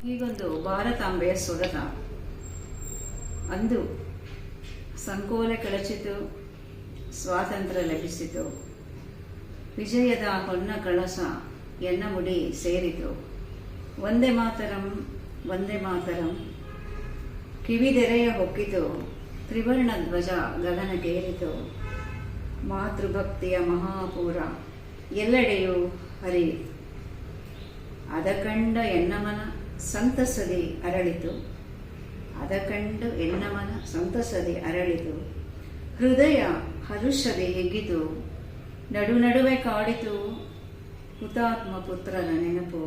ಹೀಗೊಂದು ಭಾರತಾಂಬೆಯ ಸೊಗದ ಅಂದು ಸಂಕೋಲೆ ಕಳಚಿತು, ಸ್ವಾತಂತ್ರ್ಯ ಲಭಿಸಿತು. ವಿಜಯದ ಹೊನ್ನ ಕಳಸ ಎನ್ನ ಮುಡಿ ಸೇರಿತು. ವಂದೇ ಮಾತರಂ ವಂದೇ ಮಾತರಂ ಕಿವಿದೆರೆಯ ಹೊಕ್ಕಿತು, ತ್ರಿವರ್ಣ ಧ್ವಜ ಗಗನಕ್ಕೇರಿತು. ಮಾತೃಭಕ್ತಿಯ ಮಹಾಪೂರ ಎಲ್ಲೆಡೆಯೂ ಹರಿ. ಅದ ಕಂಡ ಎನ್ನಮನ ಸಂತಸದಿ ಅರಳಿತು. ಅದ ಕಂಡು ಎನ್ನಮನ ಸಂತಸದಿ ಅರಳಿತು. ಹೃದಯ ಹರುಷದಿ ಹಿಗ್ಗಿತು. ನಡುವೆ ಕಾಡಿತು ಹುತಾತ್ಮ ಪುತ್ರನ ನೆನಪು.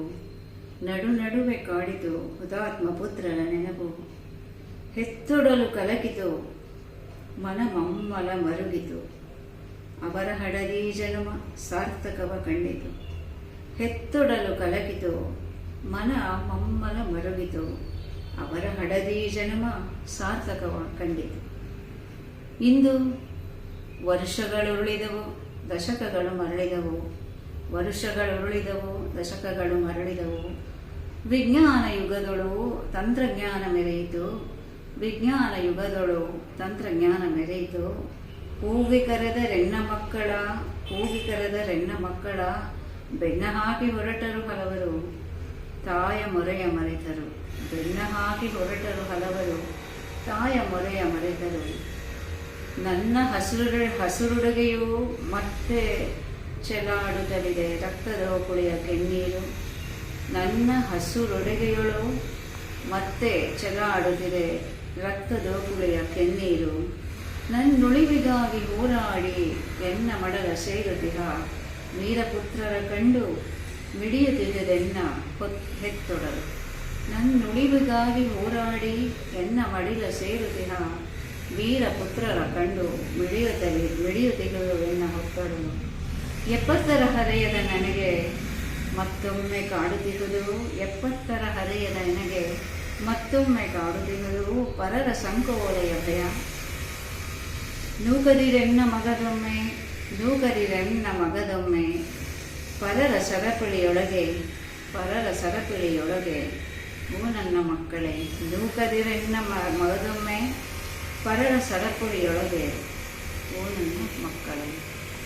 ನಡುವೆ ಕಾಡಿತು ಹುತಾತ್ಮ ಪುತ್ರನ ನೆನಪು. ಹೆತ್ತೊಡಲು ಕಲಕಿತು ಮನ ಮಮ್ಮಲ ಮರುಗಿತು. ಅವರ ಹಡದಿ ಜನುಮ ಸಾರ್ಥಕವ ಕಂಡಿತು. ಹೆತ್ತೊಡಲು ಕಲಕಿತು ಮನ ಮಮ್ಮಲ ಮರುಗಿತು. ಅವರ ಹಡದಿ ಜನುಮ ಸಾರ್ಥಕವ ಕಂಡಿತು. ಇಂದು ವರ್ಷಗಳುರುಳಿದವು, ದಶಕಗಳು ಮರಳಿದವು. ವರ್ಷಗಳುರುಳಿದವು, ದಶಕಗಳು ಮರಳಿದವು. ವಿಜ್ಞಾನ ಯುಗದೊಳು ತಂತ್ರಜ್ಞಾನ ಮೆರೆಯಿತು. ವಿಜ್ಞಾನ ಯುಗದೊಳು ತಂತ್ರಜ್ಞಾನ ಮೆರೆಯಿತು. ಕೂಗಿ ಕರೆದರೆನ್ನ ಮಕ್ಕಳ, ಕೂಗಿ ಕರೆದರೆನ್ನ ಮಕ್ಕಳ. ಬೆನ್ನ ಹಾಕಿ ಹೊರಟರು ಹಲವರು, ತಾಯ ಮೊರೆಯ ಮರೆತರು. ಬೆನ್ನ ಹಾಕಿ ಹೊರಟರು ಹಲವರು, ತಾಯ ಮೊರೆಯ ಮರೆತರು. ನನ್ನ ಹಸುರುಡುಗೆಯು ಮತ್ತೆ ಚೆಲಾಡುತ್ತಲಿದೆ ರಕ್ತದ ಕುಳಿಯ ಕೆನ್ನೀರು. ನನ್ನ ಹಸುರುಡುಗೆಯಳು ಮತ್ತೆ ಚೆಲಾಡುತ್ತಿದೆ ರಕ್ತದ ಕುಳಿಯ ಕೆನ್ನೀರು. ನನ್ನುಳಿವಿಗಾಗಿ ಹೋರಾಡಿ ಎನ್ನ ಮಡಲ ಸೇರುತ್ತಿಹ ವೀರಪುತ್ರರ ಕಂಡು ಮಿಡಿಯುತ್ತಿದ್ದೆನ್ನ ಹೆತ್ತೊಡಲು. ನನ್ನುಳಿವಿಗಾಗಿ ಹೋರಾಡಿ ಎನ್ನ ಮಡಿಲ ಸೇರುತ್ತಿಹ ವೀರಪುತ್ರರ ಕಂಡು ಮಿಡಿಯುತ್ತಿರುವೆನ್ನ ಹೊತ್ತೊಡಲು. 70ರ ಹರೆಯದ ನನಗೆ ಮತ್ತೊಮ್ಮೆ ಕಾಡುತ್ತಿರುವುದು. 70ರ ಹರೆಯದ ನನಗೆ ಮತ್ತೊಮ್ಮೆ ಕಾಡುತ್ತಿರುವುದು ಪರರ ಸಂಕೋಲೆಯ ಭಯ. ನೂಕದಿರೆನ್ನ ಮಗದೊಮ್ಮೆ, ನೂಕದಿರೆನ್ನ ಮಗದೊಮ್ಮೆ. ಪರರ ಸರಪಳಿಯೊಳಗೆ, ಪರರ ಸರಪಳಿಯೊಳಗೆ. ಓ ನನ್ನ ಮಕ್ಕಳೇ, ನೂಕದಿರೆನ್ನ ಮಗದೊಮ್ಮೆ. ಪರರ ಸರಪಳಿಯೊಳಗೆ. ಓ ನನ್ನ ಮಕ್ಕಳೇ.